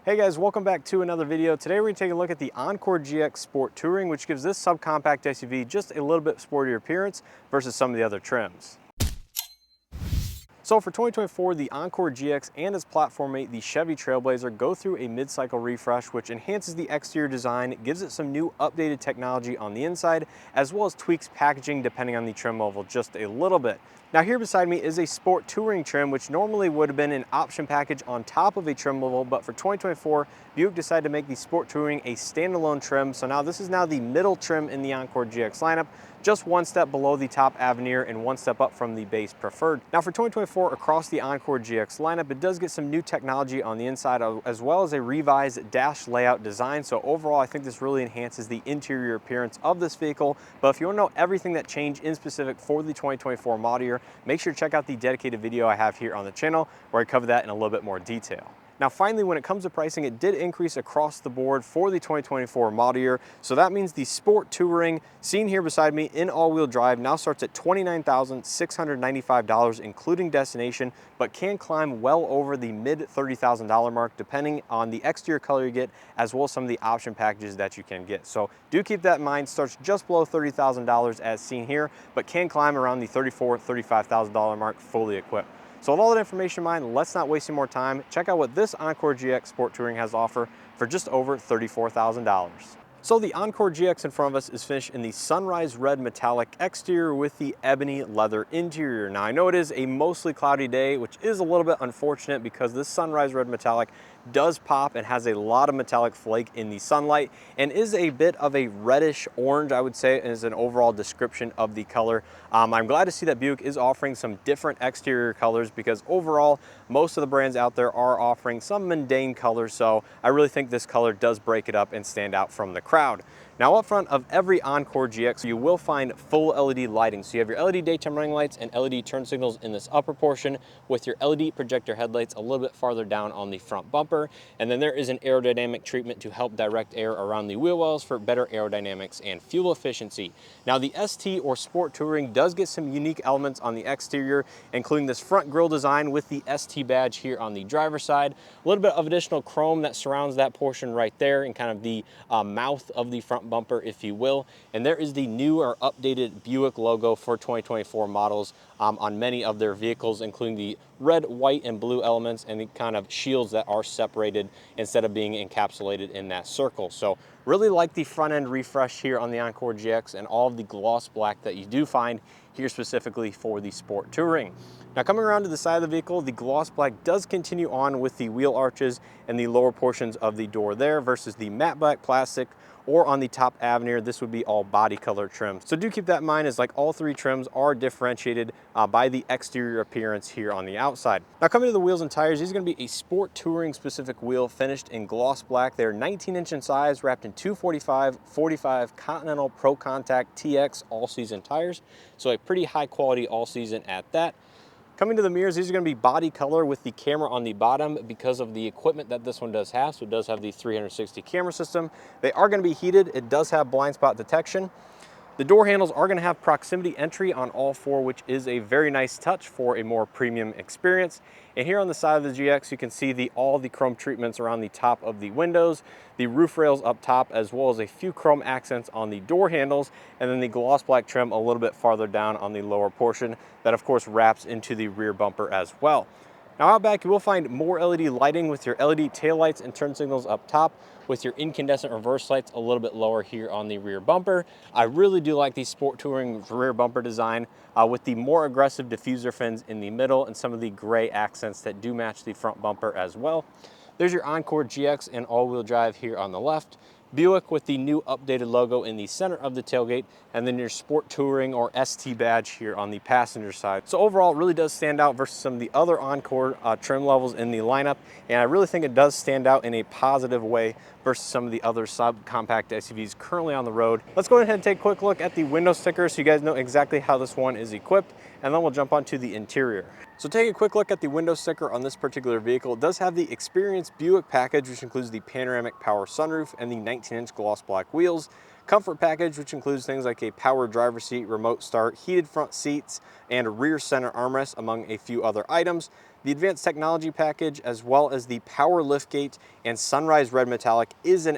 Hey guys, welcome back to another video. Today we're going to take a look at the Encore GX Sport Touring, which gives this subcompact SUV just a little bit sportier appearance versus some of the other trims. So for 2024, the Encore GX and its platform mate, the Chevy Trailblazer, go through a mid-cycle refresh, which enhances the exterior design, gives it some new updated technology on the inside, as well as tweaks packaging depending on the trim level just a little bit. Now here beside me is a Sport Touring trim, which normally would have been an option package on top of a trim level, but for 2024, Buick decided to make the Sport Touring a standalone trim. So now this is now the middle trim in the Encore GX lineup, just one step below the top Avenir and one step up from the base Preferred. Now for 2024, across the Encore GX lineup, it does get some new technology on the inside, as well as a revised dash layout design. So overall, I think this really enhances the interior appearance of this vehicle. But if you want to know everything that changed in specific for the 2024 model year, make sure to check out the dedicated video I have here on the channel where I cover that in a little bit more detail. Now finally, when it comes to pricing, it did increase across the board for the 2024 model year. So that means the Sport Touring, seen here beside me in all-wheel drive, now starts at $29,695, including destination, but can climb well over the mid $30,000 mark, depending on the exterior color you get, as well as some of the option packages that you can get. So do keep that in mind. Starts just below $30,000 as seen here, but can climb around the $34,000, $35,000 mark fully equipped. So with all that information in mind, let's not waste any more time. Check out what this Encore GX Sport Touring has to offer for just over $34,000. So the Encore GX in front of us is finished in the sunrise red metallic exterior with the ebony leather interior. Now I know it is a mostly cloudy day, which is a little bit unfortunate because this sunrise red metallic does pop and has a lot of metallic flake in the sunlight and is a bit of a reddish orange, I would say, as an overall description of the color. I'm glad to see that Buick is offering some different exterior colors because overall, most of the brands out there are offering some mundane colors. So I really think this color does break it up and stand out from the crowd. Now up front of every Encore GX, you will find full LED lighting. So you have your LED daytime running lights and LED turn signals in this upper portion with your LED projector headlights a little bit farther down on the front bumper. And then there is an aerodynamic treatment to help direct air around the wheel wells for better aerodynamics and fuel efficiency. Now the ST or Sport Touring does get some unique elements on the exterior, including this front grille design with the ST badge here on the driver's side. A little bit of additional chrome that surrounds that portion right there and kind of the mouth of the front bumper, if you will. And there is the new or updated Buick logo for 2024 models on many of their vehicles, including the red, white, and blue elements and the kind of shields that are separated instead of being encapsulated in that circle. So really like the front end refresh here on the Encore GX and all of the gloss black that you do find here specifically for the Sport Touring. Now coming around to the side of the vehicle, the gloss black does continue on with the wheel arches and the lower portions of the door there versus the matte black plastic, or on the top Avenir, this would be all body color trim. So do keep that in mind, as like all three trims are differentiated by the exterior appearance here on the outside. Now coming to the wheels and tires, these are gonna be a Sport Touring specific wheel finished in gloss black. They're 19-inch in size, wrapped in 245/45 Continental Pro Contact TX all-season tires. So a pretty high quality all-season at that. Coming to the mirrors, these are going to be body color with the camera on the bottom because of the equipment that this one does have. So it does have the 360 camera system. They are going to be heated. It does have blind spot detection. The door handles are going to have proximity entry on all four, which is a very nice touch for a more premium experience. And here on the side of the GX, you can see all the chrome treatments around the top of the windows, the roof rails up top, as well as a few chrome accents on the door handles, and then the gloss black trim a little bit farther down on the lower portion that of course wraps into the rear bumper as well. Now out back, you will find more LED lighting with your LED taillights and turn signals up top, with your incandescent reverse lights a little bit lower here on the rear bumper. I really do like the Sport Touring rear bumper design with the more aggressive diffuser fins in the middle and some of the gray accents that do match the front bumper as well. There's your Encore GX and all-wheel drive here on the left. Buick with the new updated logo in the center of the tailgate, and then your Sport Touring or ST badge here on the passenger side. So overall, it really does stand out versus some of the other Encore trim levels in the lineup, and I really think it does stand out in a positive way versus some of the other subcompact SUVs currently on the road. Let's go ahead and take a quick look at the window sticker so you guys know exactly how this one is equipped, and then we'll jump onto the interior. So take a quick look at the window sticker on this particular vehicle. It does have the Experience Buick package, which includes the panoramic power sunroof and the 19-inch gloss black wheels. Comfort package, which includes things like a power driver seat, remote start, heated front seats, and rear center armrest, among a few other items. The advanced technology package, as well as the power liftgate and sunrise red metallic, is an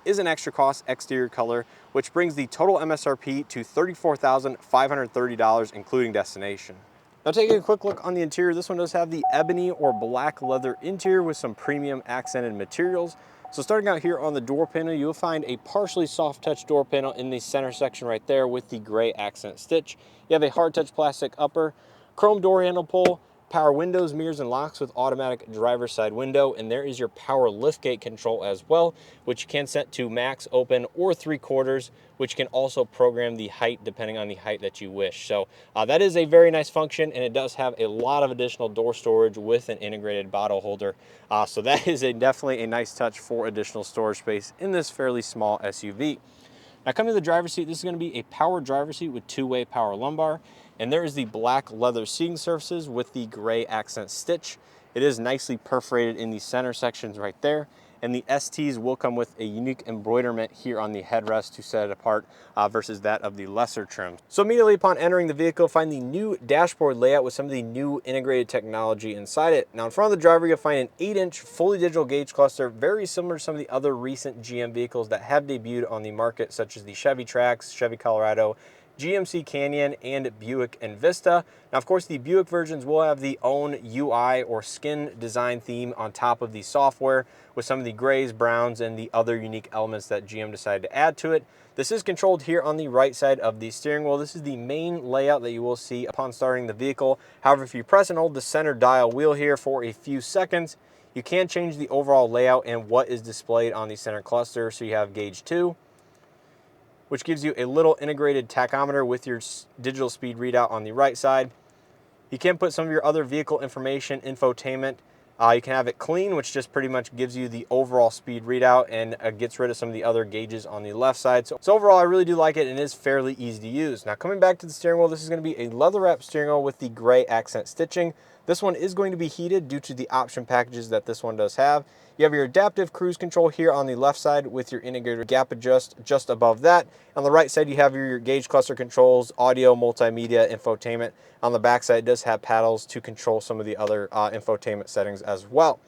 extra cost exterior color, which brings the total MSRP to $34,530, including destination. Now taking a quick look on the interior, this one does have the ebony or black leather interior with some premium accented materials. So starting out here on the door panel, you'll find a partially soft touch door panel in the center section right there with the gray accent stitch. You have a hard touch plastic upper, chrome door handle pull, power windows, mirrors, and locks with automatic driver's side window, and there is your power liftgate control as well, which you can set to max, open, or 3/4, which can also program the height depending on the height that you wish. So that is a very nice function, and it does have a lot of additional door storage with an integrated bottle holder. So that is definitely a nice touch for additional storage space in this fairly small SUV. Now coming to the driver's seat, this is going to be a power driver's seat with two-way power lumbar. And there is the black leather seating surfaces with the gray accent stitch. It is nicely perforated in the center sections right there. And the STs will come with a unique embroiderment here on the headrest to set it apart versus that of the lesser trim. So immediately upon entering the vehicle, find the new dashboard layout with some of the new integrated technology inside it. Now in front of the driver, you'll find an 8-inch fully digital gauge cluster, very similar to some of the other recent GM vehicles that have debuted on the market, such as the Chevy Trax, Chevy Colorado, GMC Canyon, and Buick Envista. Now, of course, the Buick versions will have the own UI or skin design theme on top of the software with some of the grays, browns, and the other unique elements that GM decided to add to it. This is controlled here on the right side of the steering wheel. This is the main layout that you will see upon starting the vehicle. However, if you press and hold the center dial wheel here for a few seconds, you can change the overall layout and what is displayed on the center cluster. So you have gauge 2, which gives you a little integrated tachometer with your digital speed readout on the right side. You can put some of your other vehicle information, infotainment. You can have it clean, which just pretty much gives you the overall speed readout and gets rid of some of the other gauges on the left side. So overall, I really do like it, and it is fairly easy to use. Now coming back to the steering wheel, this is going to be a leather wrap steering wheel with the gray accent stitching. This one is going to be heated due to the option packages that this one does have. You have your adaptive cruise control here on the left side with your integrated gap adjust just above that. On the right side, you have your gauge cluster controls, audio, multimedia, infotainment. On the back side, it does have paddles to control some of the other infotainment settings as well.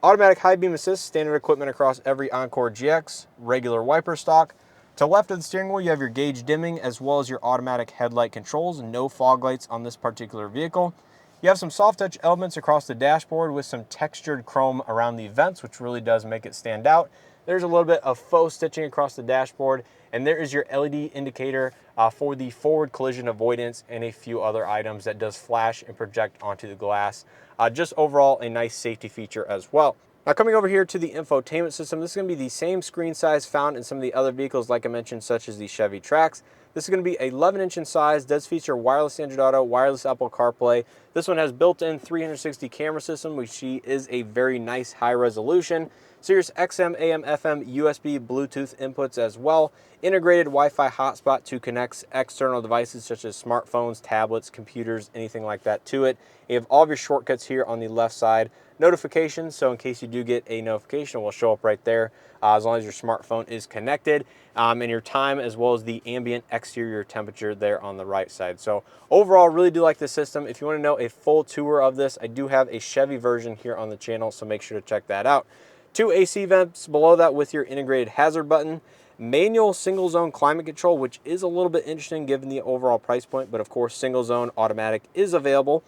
Automatic high beam assist, standard equipment across every Encore GX, regular wiper stock. To the left of the steering wheel, you have your gauge dimming as well as your automatic headlight controls, and no fog lights on this particular vehicle. You have some soft touch elements across the dashboard with some textured chrome around the vents, which really does make it stand out. There's a little bit of faux stitching across the dashboard, and there is your LED indicator for the forward collision avoidance and a few other items that does flash and project onto the glass. Just overall a nice safety feature as well. Now coming over here to the infotainment system, this is going to be the same screen size found in some of the other vehicles like I mentioned, such as the Chevy Trax. This is going to be 11-inch in size, does feature wireless Android Auto, wireless Apple CarPlay. This one has built-in 360 camera system, which is a very nice high resolution. Sirius XM, AM, FM, USB, Bluetooth inputs as well. Integrated Wi-Fi hotspot to connect external devices such as smartphones, tablets, computers, anything like that to it. You have all of your shortcuts here on the left side. Notifications, so in case you do get a notification, it will show up right there as long as your smartphone is connected, and your time as well as the ambient exterior temperature there on the right side. So overall, really do like this system. If you want to know a full tour of this, I do have a Chevy version here on the channel, so make sure to check that out. 2 AC vents below that with your integrated hazard button. Manual single zone climate control, which is a little bit interesting given the overall price point, but of course single zone automatic is available.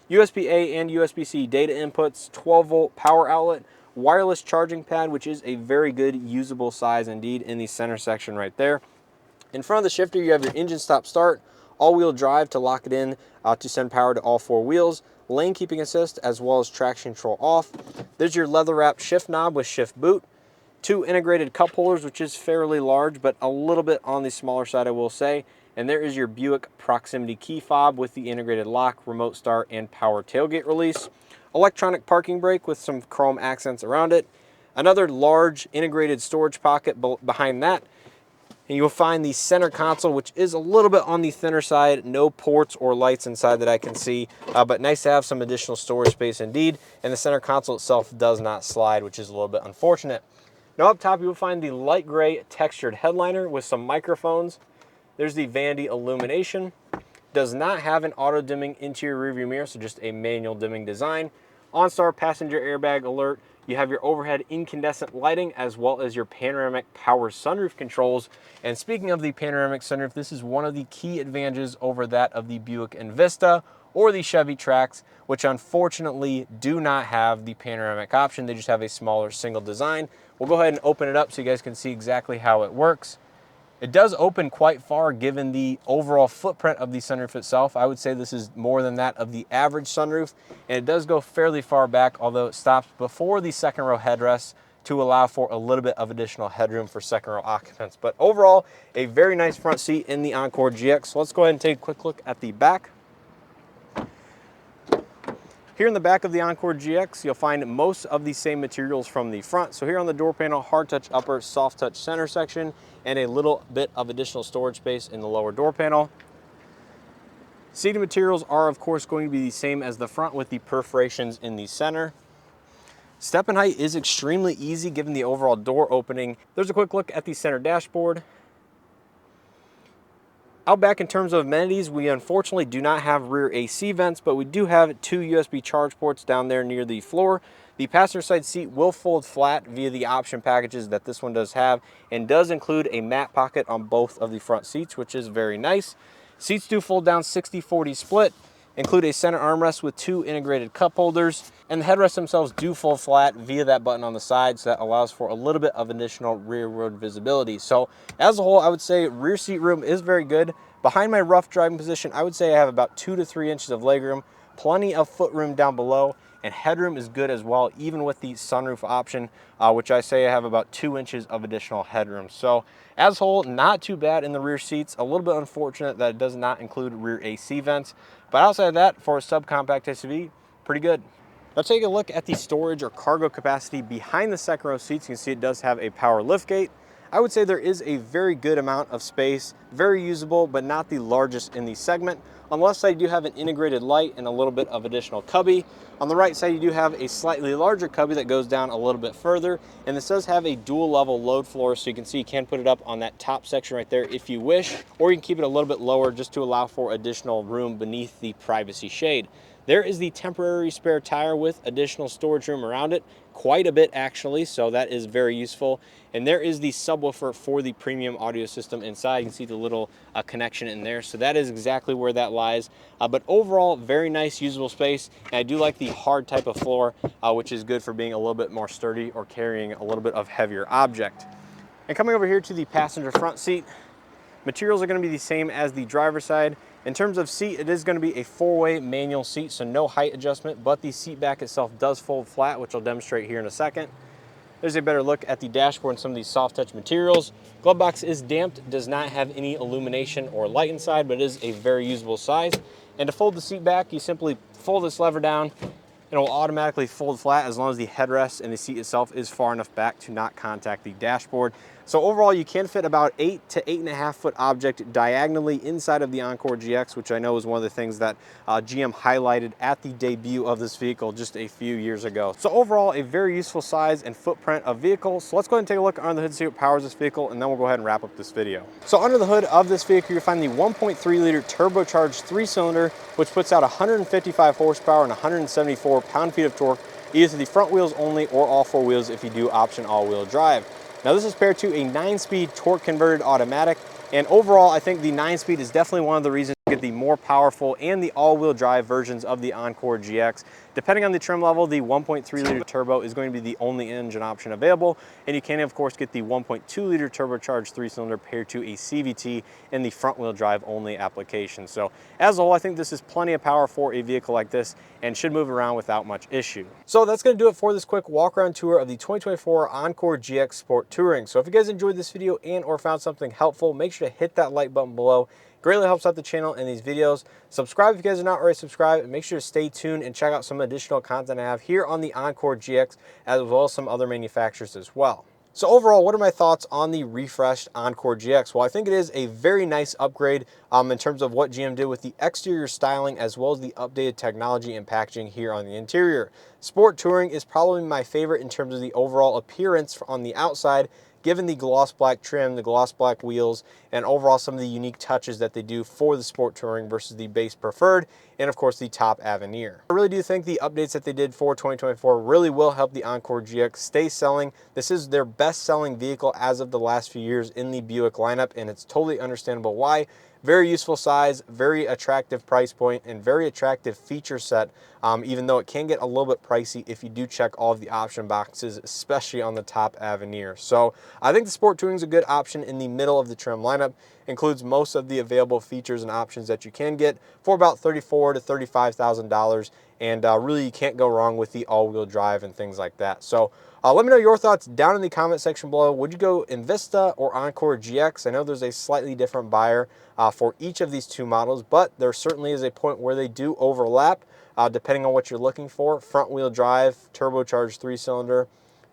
USB-A and USB-C data inputs, 12-volt power outlet, wireless charging pad, which is a very good usable size indeed in the center section right there. In front of the shifter, you have your engine stop start, all-wheel drive to lock it in to send power to all 4 wheels, lane keeping assist, as well as traction control off. There's your leather-wrapped shift knob with shift boot. 2 integrated cup holders, which is fairly large, but a little bit on the smaller side, I will say. And there is your Buick proximity key fob with the integrated lock, remote start, and power tailgate release. Electronic parking brake with some chrome accents around it. Another large integrated storage pocket behind that. And you'll find the center console, which is a little bit on the thinner side. No ports or lights inside that I can see, but nice to have some additional storage space indeed. And the center console itself does not slide, which is a little bit unfortunate. Now up top, you'll find the light gray textured headliner with some microphones. There's the vanity illumination. does not have an auto dimming interior rearview mirror, so just a manual dimming design. OnStar passenger airbag alert. You have your overhead incandescent lighting as well as your panoramic power sunroof controls. And speaking of the panoramic sunroof, this is one of the key advantages over that of the Buick Envista or the Chevy Trax, which unfortunately do not have the panoramic option. They just have a smaller single design. We'll go ahead and open it up so you guys can see exactly how it works. It does open quite far given the overall footprint of the sunroof itself. I would say this is more than that of the average sunroof, and it does go fairly far back, although it stops before the second row headrest to allow for a little bit of additional headroom for second row occupants. But overall, a very nice front seat in the Encore GX. So let's go ahead and take a quick look at the back. Here in the back of the Encore GX, you'll find most of the same materials from the front. So here on the door panel, hard touch upper, soft touch center section, and a little bit of additional storage space in the lower door panel. Seating materials are of course going to be the same as the front with the perforations in the center. Step in height is extremely easy given the overall door opening. There's a quick look at the center dashboard. Out back in terms of amenities, we unfortunately do not have rear AC vents, but we do have 2 USB charge ports down there near the floor. The passenger side seat will fold flat via the option packages that this one does have, and does include a mat pocket on both of the front seats, which is very nice. Seats do fold down 60-40 split, include a center armrest with 2 integrated cup holders, and the headrests themselves do fold flat via that button on the side, so that allows for a little bit of additional rear road visibility. So as a whole, I would say rear seat room is very good. Behind my rough driving position, I would say I have about 2 to 3 inches of legroom, plenty of foot room down below, and headroom is good as well, even with the sunroof option, which I say I have about 2 inches of additional headroom. So as a whole, not too bad in the rear seats. A little bit unfortunate that it does not include rear AC vents, but outside of that, for a subcompact SUV, pretty good. Now take a look at the storage or cargo capacity behind the second row seats. You can see it does have a power liftgate. I would say there is a very good amount of space, very usable, but not the largest in the segment. On the left side, you do have an integrated light and a little bit of additional cubby. On the right side, you do have a slightly larger cubby that goes down a little bit further. And this does have a dual level load floor, so you can see you can put it up on that top section right there if you wish, or you can keep it a little bit lower just to allow for additional room beneath the privacy shade. There is the temporary spare tire with additional storage room around it, quite a bit actually, so that is very useful. And there is the subwoofer for the premium audio system inside. You can see the little connection in there, so that is exactly where that lies. But overall, very nice usable space, and I do like the hard type of floor, which is good for being a little bit more sturdy or carrying a little bit of heavier object. And coming over here to the passenger front seat, materials are going to be the same as the driver's side. In terms of seat, it is going to be a 4-way manual seat, so no height adjustment, but the seat back itself does fold flat, which I'll demonstrate here in a second. There's a better look at the dashboard and some of these soft touch materials. Glove box is damped, does not have any illumination or light inside, but it is a very usable size. And to fold the seat back, you simply fold this lever down, and it will automatically fold flat as long as the headrest and the seat itself is far enough back to not contact the dashboard. So overall, you can fit about 8 to 8.5 foot object diagonally inside of the Encore GX, which I know is one of the things that GM highlighted at the debut of this vehicle just a few years ago. So overall, a very useful size and footprint of vehicle. So let's go ahead and take a look under the hood to see what powers this vehicle, and then we'll go ahead and wrap up this video. So under the hood of this vehicle, you'll find the 1.3 liter turbocharged 3-cylinder, which puts out 155 horsepower and 174 pound-feet of torque, either to the front wheels only or all 4 wheels if you do option all-wheel drive. Now this is paired to a 9-speed torque converted automatic, and overall I think the 9-speed is definitely one of the reasons to get the more powerful and the all-wheel drive versions of the Encore GX. Depending on the trim level, the 1.3 liter turbo is going to be the only engine option available, and you can of course get the 1.2 liter turbocharged 3-cylinder paired to a CVT in the front wheel drive only application. So as a whole, I think this is plenty of power for a vehicle like this and should move around without much issue. So that's going to do it for this quick walk around tour of the 2024 Encore GX Sport Touring. So if you guys enjoyed this video and or found something helpful, make sure to hit that like button below. Greatly helps out the channel and these videos. Subscribe if you guys are not already subscribed, and make sure to stay tuned and check out some additional content I have here on the Encore GX, as well as some other manufacturers as well. So overall, what are my thoughts on the refreshed Encore GX? Well, I think it is a very nice upgrade in terms of what GM did with the exterior styling, as well as the updated technology and packaging here on the interior. Sport Touring is probably my favorite in terms of the overall appearance on the outside, given the gloss black trim, the gloss black wheels, and overall some of the unique touches that they do for the sport touring versus the base preferred, and of course the top Avenir. I really do think the updates that they did for 2024 really will help the Encore GX stay selling. This is their best selling vehicle as of the last few years in the Buick lineup, and it's totally understandable why. Very useful size, very attractive price point, and very attractive feature set, even though it can get a little bit pricey if you do check all of the option boxes, especially on the top Avenir. So I think the Sport Touring is a good option in the middle of the trim lineup. Includes most of the available features and options that you can get for about $34,000 to $35,000, and really you can't go wrong with the all-wheel drive and things like that. So let me know your thoughts down in the comment section below. Would you go Envista or Encore GX? I know there's a slightly different buyer for each of these two models, but there certainly is a point where they do overlap depending on what you're looking for. Front wheel drive, turbocharged 3-cylinder,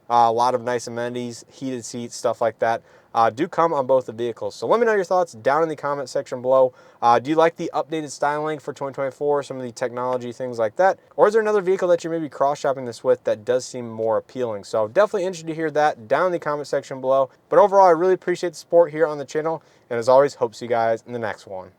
a lot of nice amenities, heated seats, stuff like that. Do come on both the vehicles. So let me know your thoughts down in the comment section below. Do you like the updated styling for 2024, some of the technology, things like that? Or is there another vehicle that you're maybe cross-shopping this with that does seem more appealing? So definitely interested to hear that down in the comment section below. But overall, I really appreciate the support here on the channel. And as always, hope to see you guys in the next one.